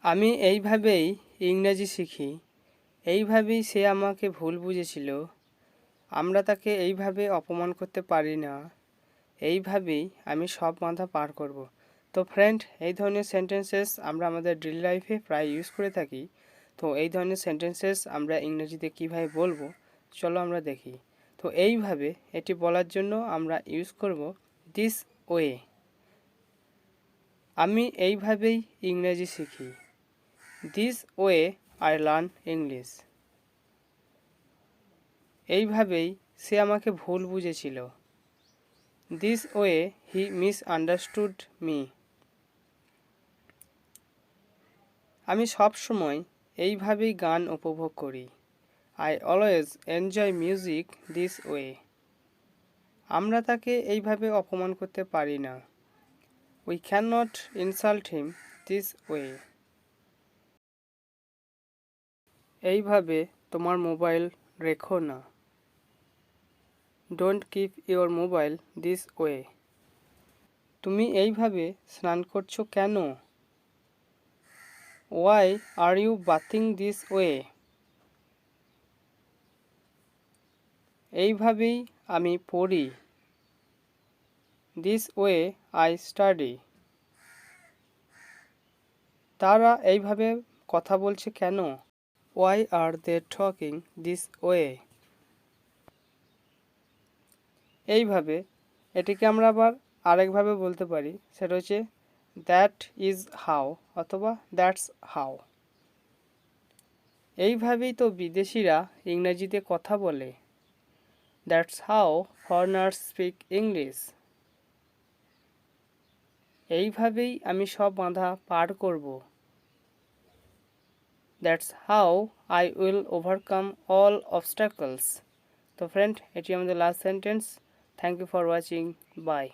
আমি এইভাবেই ইংরেজি শিখি। এইভাবেই সে আমাকে ভুল বুঝেছিল। আমরা তাকে এইভাবে অপমান করতে পারি না। এইভাবেই আমি সব বাধা পার করব। তো ফ্রেন্ড, এই ধরনের সেন্টেন্সেস আমরা আমাদের ডেইলি লাইফে প্রায় ইউজ করে থাকি। তো এই ধরনের সেন্টেন্সেস আমরা ইংরেজিতে কিভাবে বলবো চলো আমরা দেখি। তো এইভাবে এটি বলার জন্য আমরা ইউজ করব দিস ওয়ে। আমি এইভাবেই ইংরেজি শিখি। This way I learn English. এইভাবেই সে আমাকে ভুল বুঝেছিল। This way he misunderstood me. আমি সব সময় এইভাবেই গান উপভোগ করি। I always enjoy music this way. আমরা তাকে এইভাবে অপমান করতে পারি না। We can not insult him this way. এইভাবে তোমার মোবাইল রেখো না। Don't keep your mobile this way. তুমি এইভাবে স্নান করছো কেন? Why are you bathing this way? এইভাবেই আমি পড়ি। This way I study. তারা এইভাবে কথা বলছে কেন? Why are they talking this way? এইভাবে এটিকে আমরা আবার আরেকভাবে বলতে পারি, সেটা হচ্ছে দ্যাট ইজ হাউ অথবা দ্যাটস হাউ। এইভাবেই তো বিদেশিরা ইংরেজিতে কথা বলে। That's how foreigners speak English. এইভাবেই আমি সব বাধা পার করব। That's how I will overcome all obstacles. তো ফ্রেন্ড, এটি আমাদের last sentence. Thank you for watching. By.